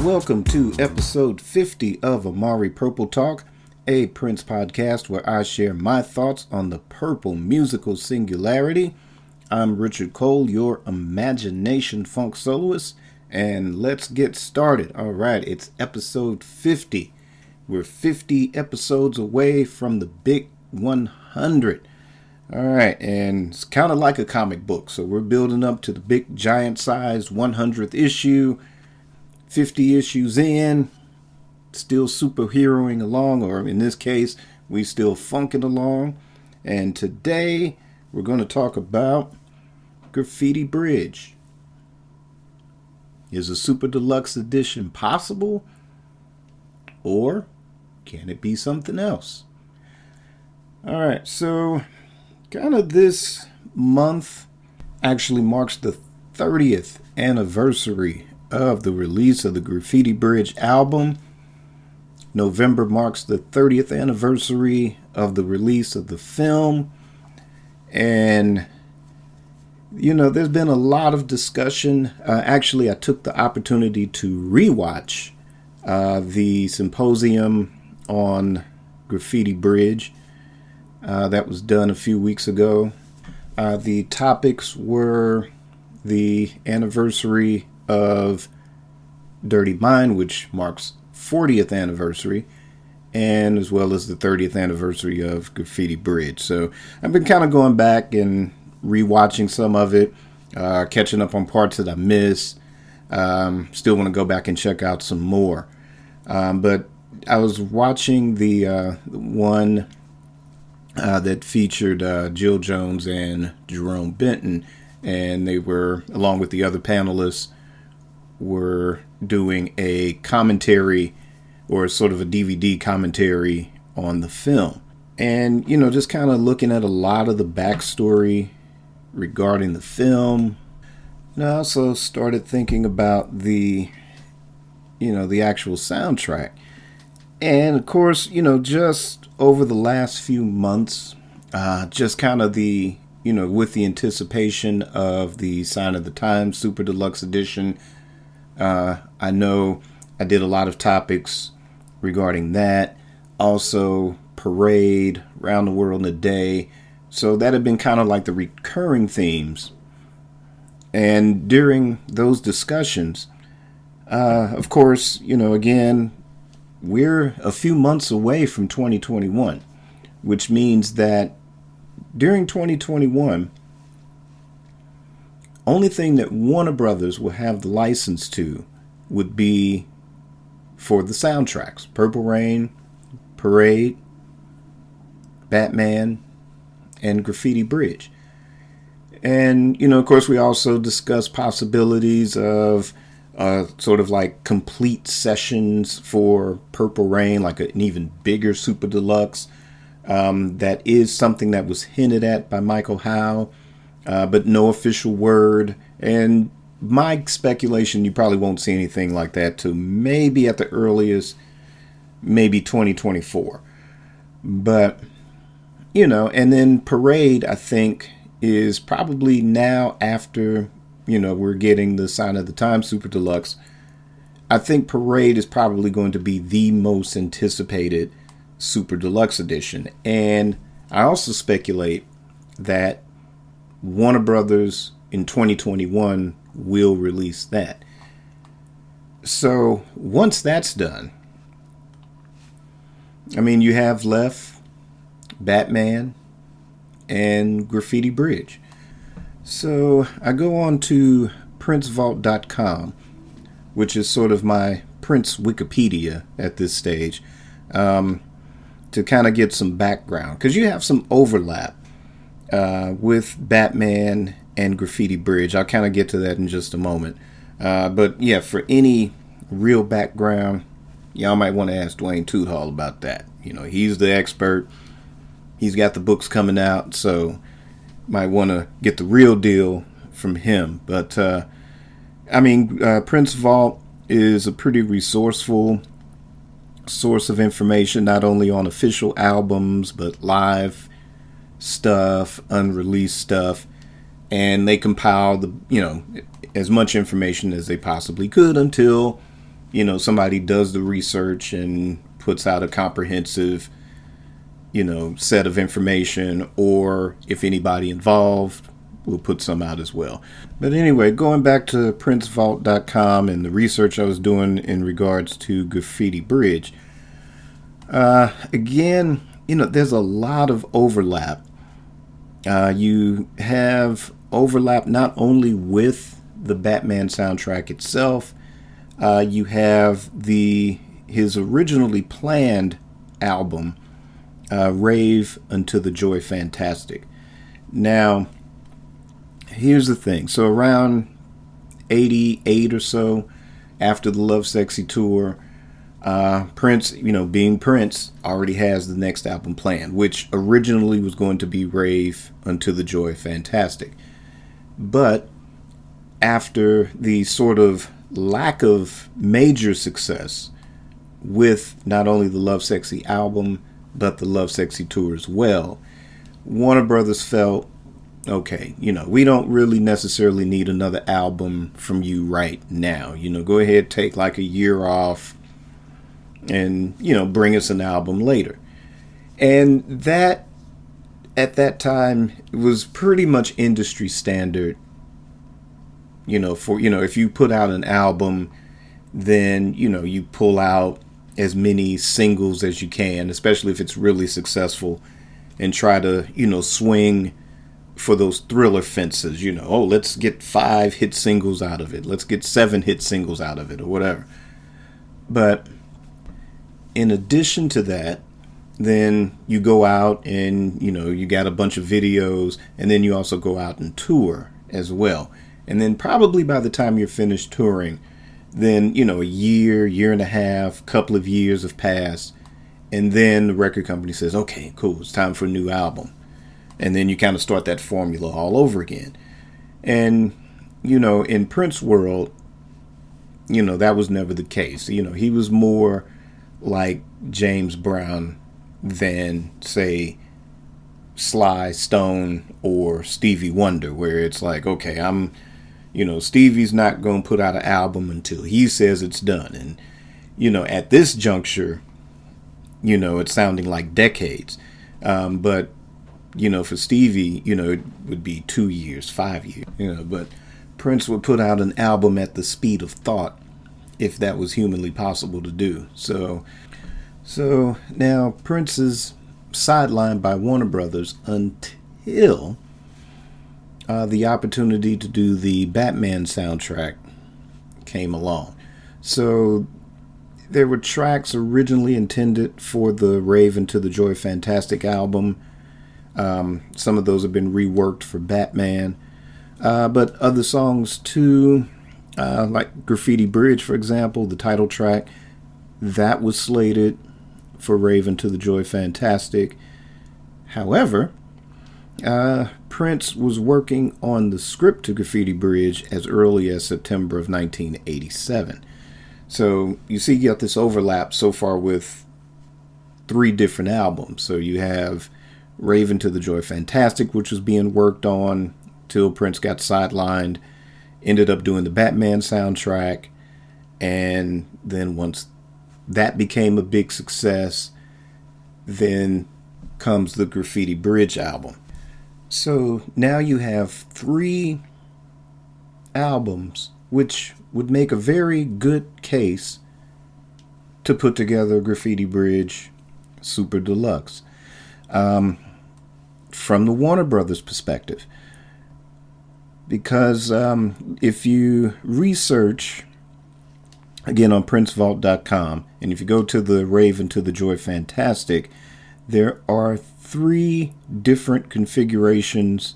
Welcome to episode 50 of Amari Purple Talk, a Prince podcast where I share my thoughts on the purple musical singularity. I'm Richard Cole, your imagination funk soloist, and let's get started. All right, it's episode 50. We're 50 episodes away from the big 100. All right, and it's kind of like a comic book, so we're building up to the big giant-sized 100th issue. 50 issues in, still superheroing along, or in this case, we still funking along. And today, we're going to talk about Graffiti Bridge. Is a Super Deluxe Edition possible? Or can it be something else? Alright, so kind of this month actually marks the 30th anniversary of the release of the Graffiti Bridge album. November marks the 30th anniversary of the release of the film. And, you know, there's been a lot of discussion. Actually, I took the opportunity to rewatch the symposium on Graffiti Bridge that was done a few weeks ago. The topics were the anniversary of Dirty Mind, which marks 40th anniversary, and as well as the 30th anniversary of Graffiti Bridge. So I've been kind of going back and rewatching some of it, catching up on parts that I missed. Still want to go back and check out some more. But I was watching the one that featured Jill Jones and Jerome Benton, and they were, along with the other panelists, were doing a commentary or sort of a DVD commentary on the film. And, you know, just kind of looking at a lot of the backstory regarding the film. And I also started thinking about the actual soundtrack. And of course, you know, just over the last few months, just kind of the, you know, with the anticipation of the Sign of the Times Super Deluxe Edition, I know I did a lot of topics regarding that. Also, Parade, Round the World in a Day. So that had been kind of like the recurring themes. And during those discussions, of course, you know, again, we're a few months away from 2021, which means that during 2021, only thing that Warner Brothers will have the license to would be for the soundtracks. Purple Rain, Parade, Batman, and Graffiti Bridge. And, you know, of course, we also discussed possibilities of sort of like complete sessions for Purple Rain, like an even bigger Super Deluxe. That is something that was hinted at by Michael Howe. But no official word. And my speculation, you probably won't see anything like that till maybe at the earliest, maybe 2024. But, you know, and then Parade, I think, is probably now after, you know, we're getting the Sign of the Times Super Deluxe. I think Parade is probably going to be the most anticipated Super Deluxe edition. And I also speculate that Warner Brothers in 2021 will release that. So once that's done, I mean, you have left Batman and Graffiti Bridge. So I go on to princevault.com, which is sort of my Prince Wikipedia at this stage, to kind of get some background, because you have some overlap with Batman and Graffiti Bridge. I'll kind of get to that in just a moment. But yeah, for any real background, y'all might want to ask Dwayne Toothall about that. You know, he's the expert. He's got the books coming out, so might want to get the real deal from him. But I mean, Prince Vault is a pretty resourceful source of information, not only on official albums, but live stuff, unreleased stuff. And they compile the, you know, as much information as they possibly could until somebody does the research and puts out a comprehensive, set of information, or if anybody involved will put some out as well. But anyway, going back to princevault.com and the research I was doing in regards to Graffiti Bridge, again, there's a lot of overlap. You have overlap not only with the Batman soundtrack itself, you have his originally planned album, Rave Unto the Joy Fantastic. Now, here's the thing. So around 88 or so, after the Love Sexy tour, Prince, being Prince, already has the next album planned, which originally was going to be Rave Unto the Joy Fantastic. But after the sort of lack of major success with not only the Love Sexy album, but the Love Sexy tour as well, Warner Brothers felt, okay, we don't really necessarily need another album from you right now. Go ahead, take like a year off and, bring us an album later. And that, at that time, was pretty much industry standard. If you put out an album, then, you pull out as many singles as you can, especially if it's really successful, and try to, swing for those thriller fences, let's get 5 hit singles out of it. Let's get 7 hit singles out of it, or whatever. But in addition to that, then you go out and, you got a bunch of videos, and then you also go out and tour as well. And then probably by the time you're finished touring, then, a year and a half, couple of years have passed. And then the record company says, okay, cool, it's time for a new album. And then you kind of start that formula all over again. And, in Prince world, that was never the case. He was more like James Brown than, say, Sly Stone or Stevie Wonder, where it's like, okay, Stevie's not going to put out an album until he says it's done. And, at this juncture, it's sounding like decades. But, for Stevie, it would be 2 years, 5 years, but Prince would put out an album at the speed of thought, if that was humanly possible to do. So now Prince is sidelined by Warner Brothers until the opportunity to do the Batman soundtrack came along. So there were tracks originally intended for the Rave Unto the Joy Fantastic album. Some of those have been reworked for Batman. But other songs too, like Graffiti Bridge, for example, the title track, that was slated for Rave Unto the Joy Fantastic. However, Prince was working on the script to Graffiti Bridge as early as September of 1987. So you see, you got this overlap so far with 3 different albums. So you have Rave Unto the Joy Fantastic, which was being worked on till Prince got sidelined, ended up doing the Batman soundtrack, and then once that became a big success, then comes the Graffiti Bridge album. So now you have 3 albums, which would make a very good case to put together Graffiti Bridge Super Deluxe. From the Warner Brothers perspective. Because if you research, again, on princevault.com, and if you go to the Rave Unto the Joy Fantastic, there are 3 different configurations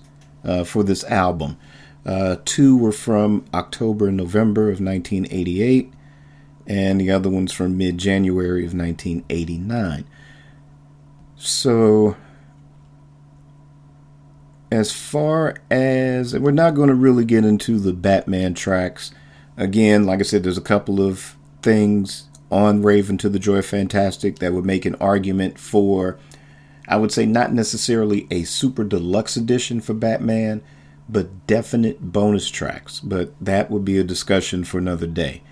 for this album. 2 were from October and November of 1988, and the other one's from mid-January of 1989. So, as far as, we're not going to really get into the Batman tracks. Again, like I said, there's a couple of things on Rave Unto the Joy Fantastic that would make an argument for, I would say, not necessarily a super deluxe edition for Batman, but definite bonus tracks. But that would be a discussion for another day.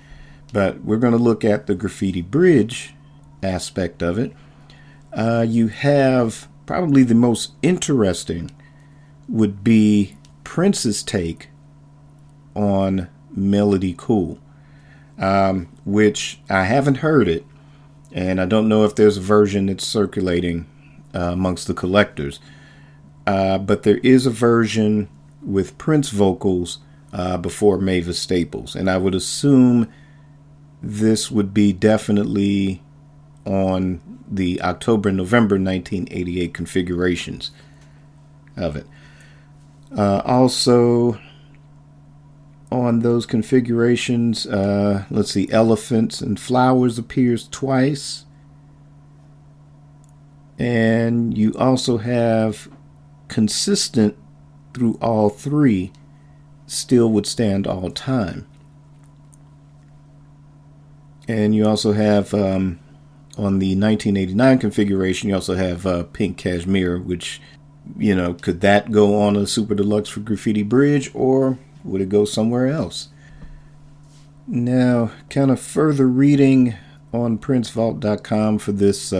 But we're going to look at the Graffiti Bridge aspect of it. You have probably the most interesting would be Prince's take on Melody Cool, which I haven't heard it, and I don't know if there's a version that's circulating amongst the collectors. But there is a version with Prince vocals before Mavis Staples, and I would assume this would be definitely on the October-November 1988 configurations of it. Also on those configurations, let's see, Elephants and Flowers appears twice. And you also have Consistent through all three, Still Would Stand All Time. And you also have, on the 1989 configuration, you also have Pink Cashmere, which, could that go on a Super Deluxe for Graffiti Bridge, or would it go somewhere else? Now, kind of further reading on PrinceVault.com for this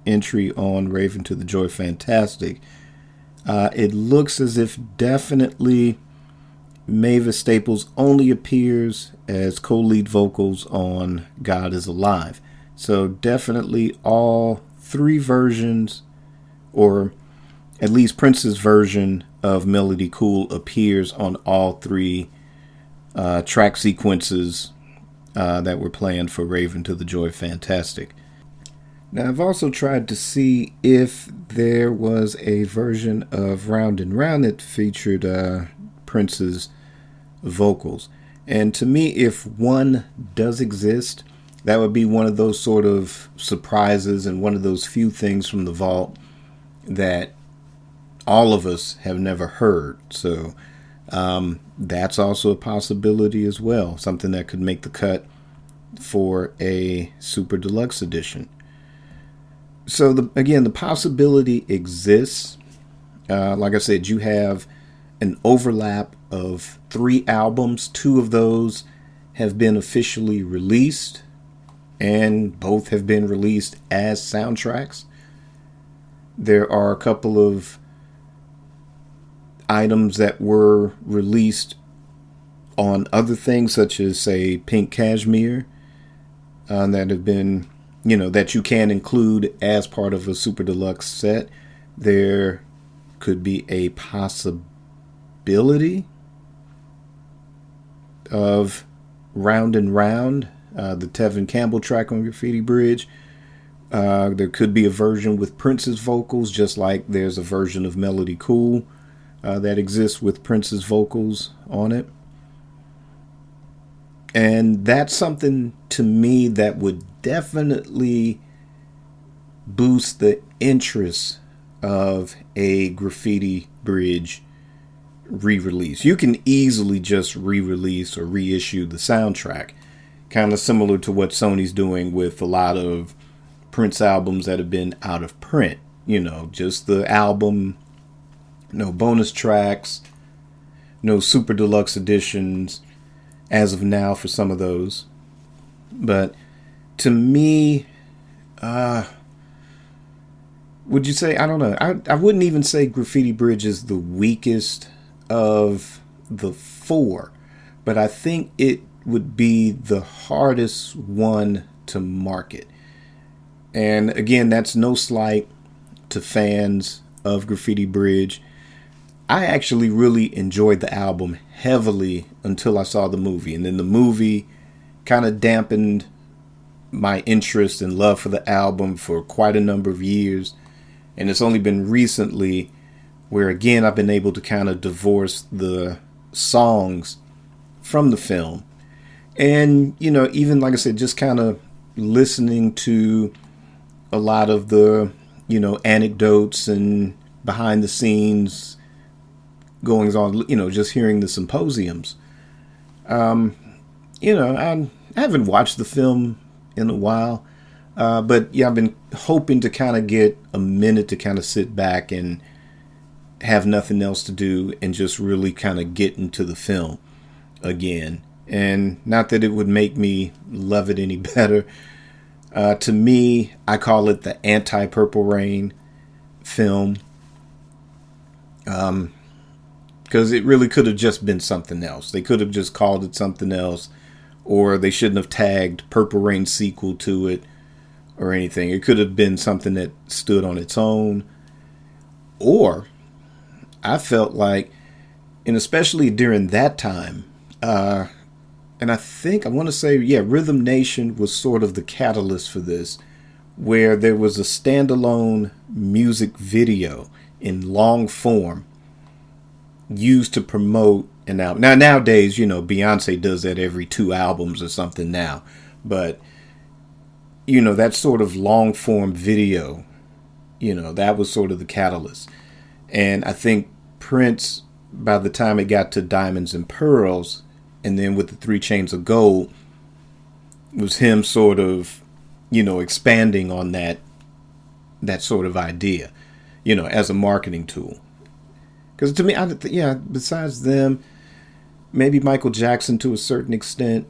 entry on Raven to the Joy Fantastic, it looks as if definitely Mavis Staples only appears as co-lead vocals on God Is Alive. So definitely all three versions, or at least Prince's version of Melody Cool, appears on all three track sequences that were planned for Raven to the Joy Fantastic. Now, I've also tried to see if there was a version of Round and Round that featured Prince's vocals. And to me, if one does exist, that would be one of those sort of surprises and one of those few things from the vault that all of us have never heard. So that's also a possibility as well, something that could make the cut for a Super Deluxe edition. So the possibility exists. Like I said, you have an overlap of 3 albums. 2 of those have been officially released, and both have been released as soundtracks. There are a couple of items that were released on other things, such as, say, Pink Cashmere, that have been, that you can include as part of a Super Deluxe set. There could be a possibility of Round and Round, the Tevin Campbell track on Graffiti Bridge. There could be a version with Prince's vocals, just like there's a version of Melody Cool that exists with Prince's vocals on it. And that's something to me that would definitely boost the interest of a Graffiti Bridge re-release. You can easily just re-release or reissue the soundtrack, kind of similar to what Sony's doing with a lot of Prince albums that have been out of print. Just the album, no bonus tracks, no Super Deluxe editions as of now for some of those. But to me, would you say, I don't know, I wouldn't even say Graffiti Bridge is the weakest of the 4, but I think it would be the hardest one to market. And again, that's no slight to fans of Graffiti Bridge. I actually really enjoyed the album heavily until I saw the movie, and then the movie kind of dampened my interest and love for the album for quite a number of years. And it's only been recently where, again, I've been able to kind of divorce the songs from the film. And, even like I said, just kind of listening to a lot of the, anecdotes and behind the scenes goings on, just hearing the symposiums. I haven't watched the film in a while, but yeah, I've been hoping to kind of get a minute to kind of sit back and have nothing else to do and just really kind of get into the film again And not that it would make me love it any better. To me, I call it the anti-Purple Rain film. Because it really could have just been something else. They could have just called it something else. Or they shouldn't have tagged Purple Rain sequel to it or anything. It could have been something that stood on its own. Or I felt like, and especially during that time, and I want to say, Rhythm Nation was sort of the catalyst for this, where there was a standalone music video in long form used to promote an album. Now, nowadays, Beyonce does that every 2 albums or something now. But, that sort of long form video, that was sort of the catalyst. And I think Prince, by the time it got to Diamonds and Pearls, and then with the 3 Chains of Gold, was him sort of, expanding on that sort of idea, as a marketing tool. Because to me, besides them, maybe Michael Jackson to a certain extent,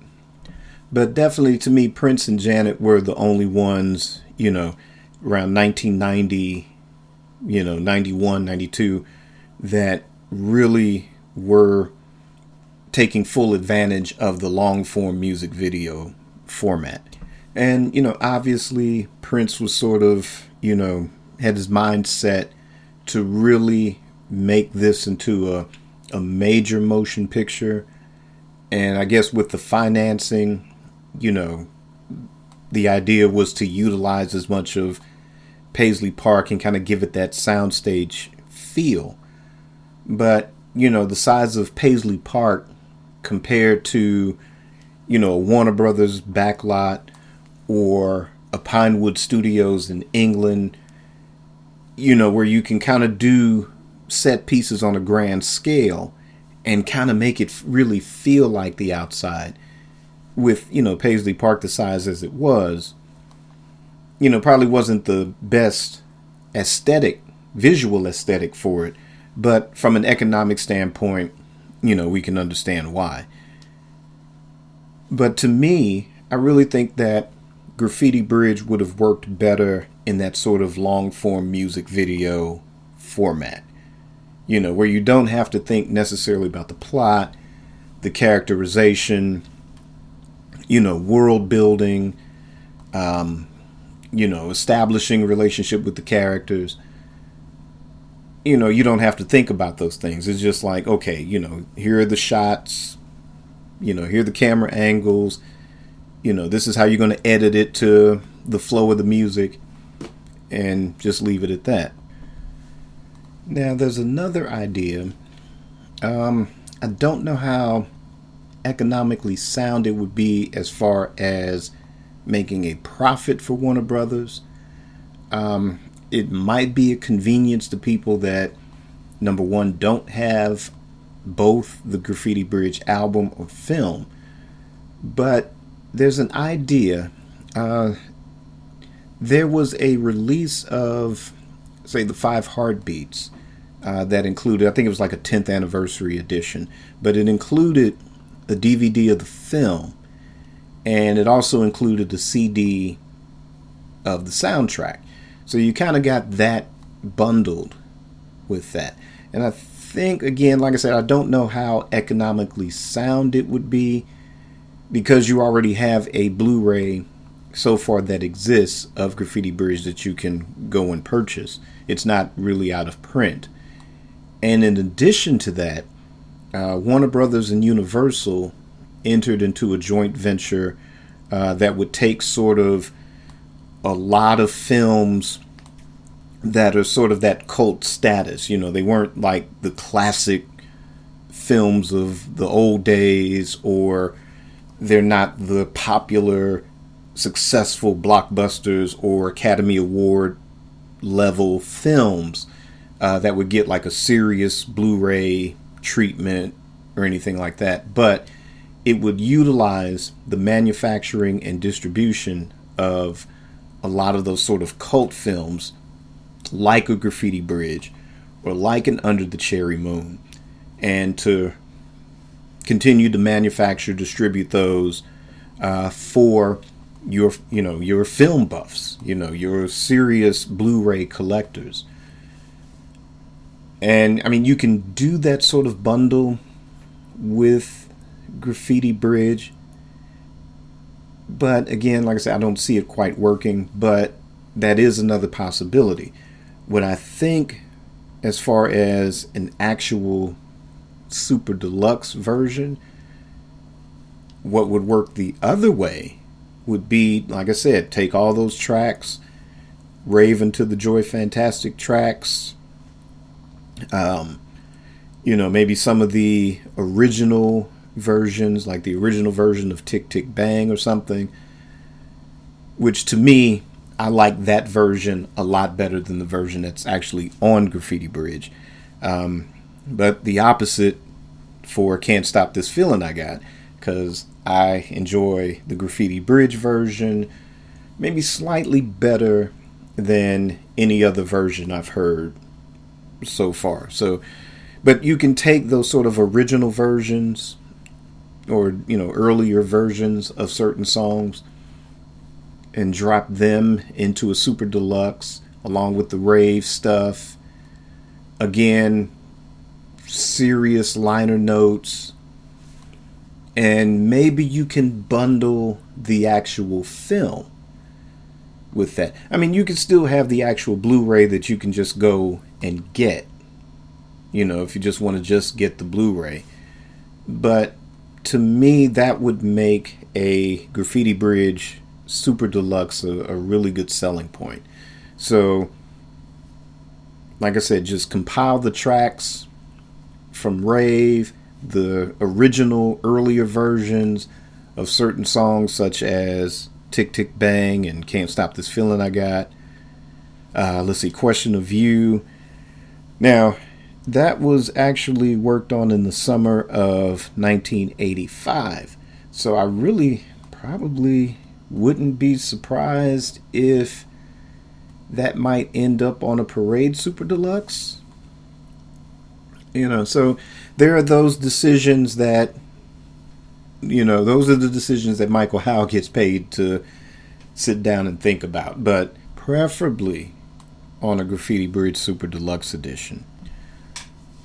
but definitely to me, Prince and Janet were the only ones, around 1990, 91, 92, that really were taking full advantage of the long form music video format. And, obviously Prince was sort of, had his mind set to really make this into a major motion picture. And I guess with the financing, the idea was to utilize as much of Paisley Park and kind of give it that soundstage feel. But, the size of Paisley Park compared to, a Warner Brothers backlot or a Pinewood Studios in England, where you can kind of do set pieces on a grand scale and kind of make it really feel like the outside, with, Paisley Park the size as it was, probably wasn't the best visual aesthetic for it. But from an economic standpoint, we can understand why. But to me, I really think that Graffiti Bridge would have worked better in that sort of long form music video format. Where you don't have to think necessarily about the plot, the characterization, world building, establishing a relationship with the characters. You don't have to think about those things. It's just like, okay, here are the shots, here are the camera angles, this is how you're going to edit it to the flow of the music, and just leave it at that. Now, there's another idea. I don't know how economically sound it would be as far as making a profit for Warner Brothers. It might be a convenience to people that, number one, don't have both the Graffiti Bridge album or film. But there's an idea. There was a release of, say, the 5 Heartbeats that included, I think it was like a 10th anniversary edition, but it included a DVD of the film, and it also included a CD of the soundtrack. So you kind of got that bundled with that. And I think, again, like I said, I don't know how economically sound it would be, because you already have a Blu-ray so far that exists of Graffiti Bridge that you can go and purchase. It's not really out of print. And in addition to that, Warner Brothers and Universal entered into a joint venture that would take sort of a lot of films that are sort of that cult status. They weren't like the classic films of the old days, or they're not the popular, successful blockbusters or Academy Award level films that would get like a serious Blu-ray treatment or anything like that. But it would utilize the manufacturing and distribution of a lot of those sort of cult films, like a Graffiti Bridge or like an Under the Cherry Moon, and to continue to manufacture, distribute those for your film buffs, your serious Blu-ray collectors. And I mean, you can do that sort of bundle with Graffiti Bridge, but again, like I said, I don't see it quite working, but that is another possibility. What I think, as far as an actual super deluxe version, what would work the other way would be, like I said, take all those tracks, Rave Into the Joy Fantastic tracks, maybe some of the original versions, like the original version of Tick Tick Bang or something, which to me, I like that version a lot better than the version that's actually on Graffiti Bridge. But the opposite for Can't Stop This Feeling I Got, because I enjoy the Graffiti Bridge version maybe slightly better than any other version I've heard so far. So, but you can take those sort of original versions or earlier versions of certain songs and drop them into a super deluxe along with the rave stuff. Again, serious liner notes, and maybe you can bundle the actual film with that. I mean, you can still have the actual Blu-ray that you can just go and get, if you just want to just get the Blu-ray. But to me, that would make a Graffiti Bridge Super Deluxe a really good selling point. So, like I said, just compile the tracks from Rave, the original earlier versions of certain songs such as Tick Tick Bang and Can't Stop This Feeling I Got. Let's see, Question of You. Now, that was actually worked on in the summer of 1985. So I really probably wouldn't be surprised if that might end up on a Parade Super Deluxe. So there are those decisions that, those are the decisions that Michael Howe gets paid to sit down and think about. But preferably on a Graffiti Bridge Super Deluxe edition.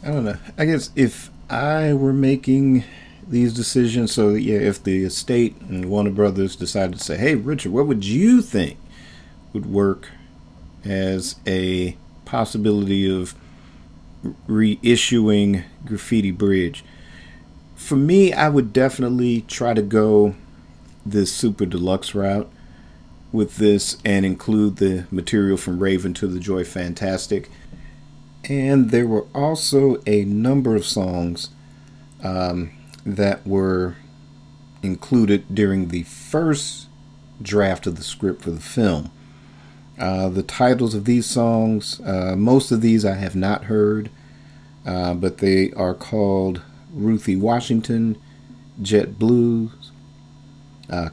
I don't know. I guess if I were making these decisions, so yeah, if the estate and Warner Brothers decided to say, hey, Richard, what would you think would work as a possibility of reissuing Graffiti Bridge? For me, I would definitely try to go this Super Deluxe route with this and include the material from Rave Into the Joy Fantastic. And there were also a number of songs that were included during the first draft of the script for the film. The titles of these songs, most of these I have not heard, but they are called Ruthie Washington, Jet Blues,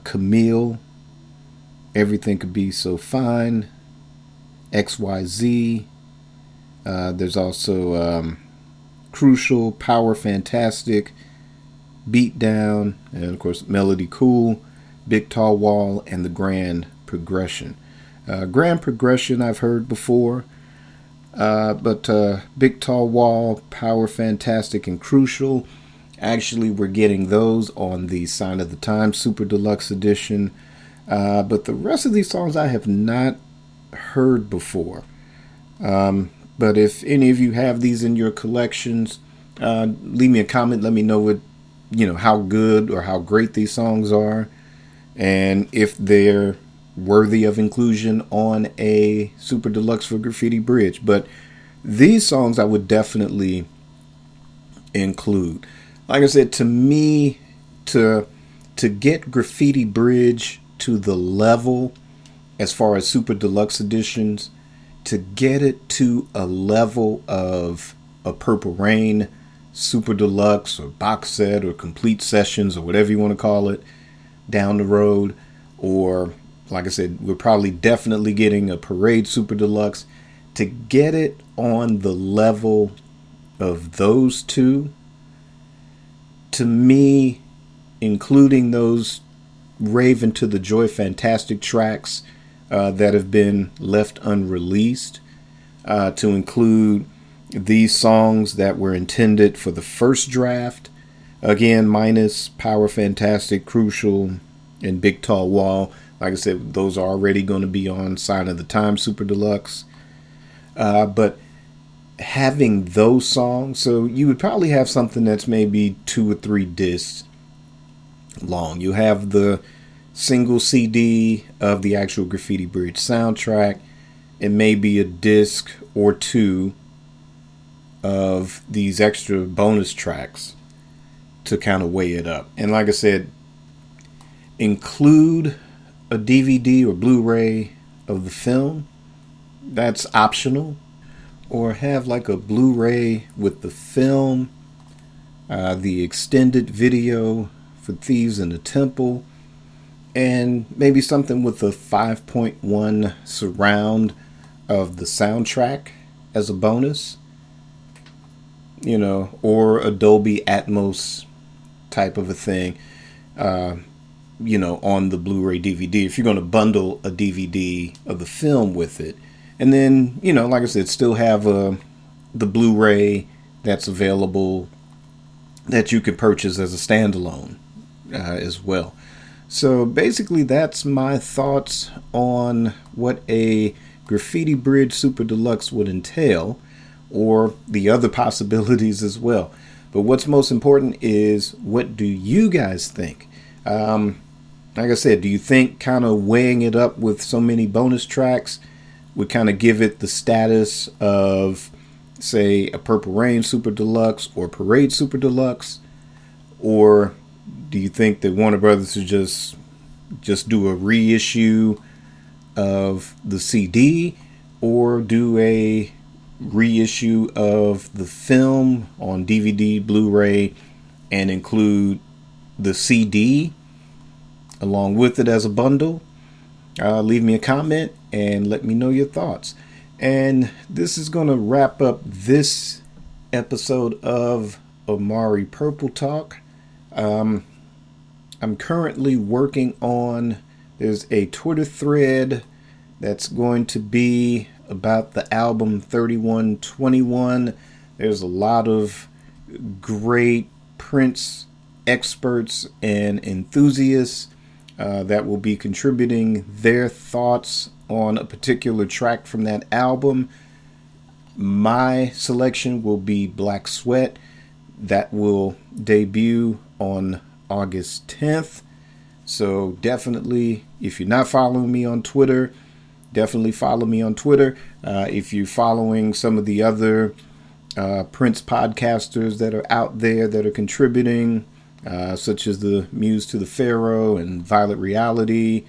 Camille, Everything Could Be So Fine, XYZ. There's also Crucial, Power Fantastic, Beat Down, and of course Melody Cool, Big Tall Wall, and the Grand Progression. Grand Progression I've heard before, but Big Tall Wall, Power Fantastic, and Crucial, actually we're getting those on the Sign of the Times Super Deluxe Edition. But the rest of these songs I have not heard before. But if any of you have these in your collections, leave me a comment. Let me know how good or how great these songs are, and if they're worthy of inclusion on a Super Deluxe for Graffiti Bridge. But these songs I would definitely include. Like I said, to me, to get Graffiti Bridge to the level as far as Super Deluxe editions, to get it to a level of a Purple Rain Super Deluxe or box set or complete sessions or whatever you want to call it down the road, or like I said, we're probably definitely getting a Parade Super Deluxe. To get it on the level of those two, to me, including those Rave into the Joy Fantastic tracks that have been left unreleased, to include these songs that were intended for the first draft, again, minus Power Fantastic, Crucial, and Big Tall Wall. Like I said, those are already going to be on Sign of the Times Super Deluxe. But having those songs, so you would probably have something that's maybe 2 or 3 discs long. You have the single CD of the actual Graffiti Bridge soundtrack, and maybe a disc or 2 of these extra bonus tracks to kind of weigh it up. And like I said, include a DVD or Blu-ray of the film. That's optional. Or have like a Blu-ray with the film, the extended video for Thieves in the Temple, and maybe something with a 5.1 surround of the soundtrack as a bonus, you know, or a Dolby Atmos type of a thing, you know, on the Blu-ray DVD, if you're going to bundle a DVD of the film with it. And then, you know, like I said, still have the Blu-ray that's available that you could purchase as a standalone as well. So basically, that's my thoughts on what a Graffiti Bridge Super Deluxe would entail, or the other possibilities as well. But what's most important is, what do you guys think? Like I said, do you think kind of weighing it up with so many bonus tracks would kind of give it the status of, say, a Purple Rain Super Deluxe or Parade Super Deluxe? Or do you think that Warner Brothers should just do a reissue of the CD, or do a reissue of the film on DVD, Blu-ray, and include the CD along with it as a bundle? Leave me a comment and let me know your thoughts. And this is going to wrap up this episode of Amari Purple Talk. I'm currently working on, there's a Twitter thread that's going to be about the album 3121. There's a lot of great Prince experts and enthusiasts that will be contributing their thoughts on a particular track from that album. My selection will be Black Sweat. That will debut on August 10th. So definitely, if you're not following me on Twitter, definitely follow me on Twitter. If you're following some of the other Prince podcasters that are out there that are contributing, such as the Muse to the Pharaoh and Violet Reality,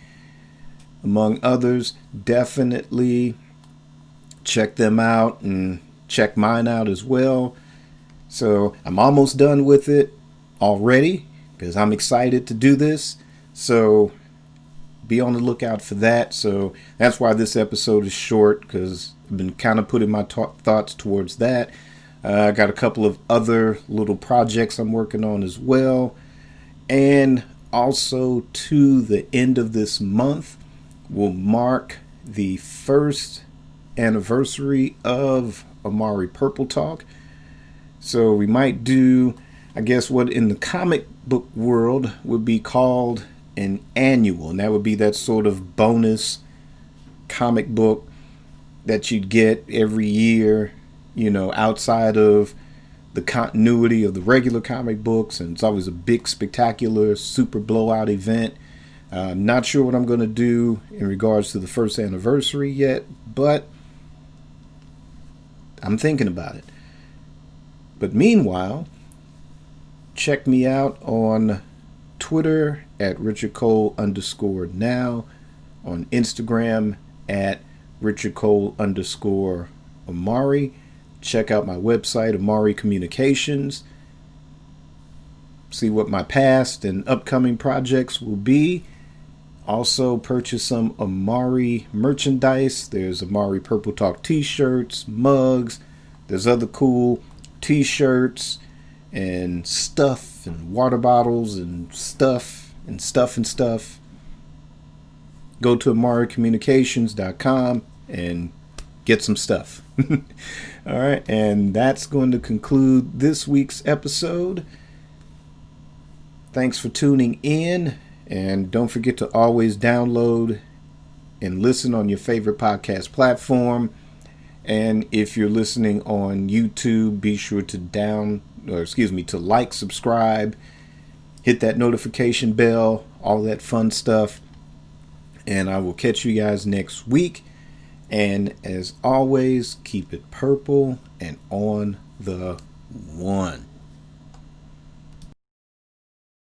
among others, definitely check them out and check mine out as well. So I'm almost done with it already because I'm excited to do this. So be on the lookout for that. So that's why this episode is short, because I've been kind of putting my thoughts towards that. I got a couple of other little projects I'm working on as well. And also, to the end of this month will mark the first anniversary of Amari Purple Talk. So we might do, I guess, what in the comic book world would be called an annual. And that would be that sort of bonus comic book that you'd get every year, you know, outside of the continuity of the regular comic books. And it's always a big, spectacular, super blowout event. Not sure what I'm going to do in regards to the first anniversary yet, but I'm thinking about it. But meanwhile, check me out on Twitter at RichardCole_now, on Instagram at RichardCole_Amari. Check out my website, Amari Communications. See what my past and upcoming projects will be. Also purchase some Amari merchandise. There's Amari Purple Talk t-shirts, mugs. There's other cool t-shirts and stuff and water bottles and stuff and stuff and stuff, go to amaricommunications.com and get some stuff. All right, and that's going to conclude this week's episode. Thanks for tuning in, and don't forget to always download and listen on your favorite podcast platform. And if you're listening on YouTube, be sure to to like, subscribe, hit that notification bell, all that fun stuff. And I will catch you guys next week. And as always, keep it purple and on the one.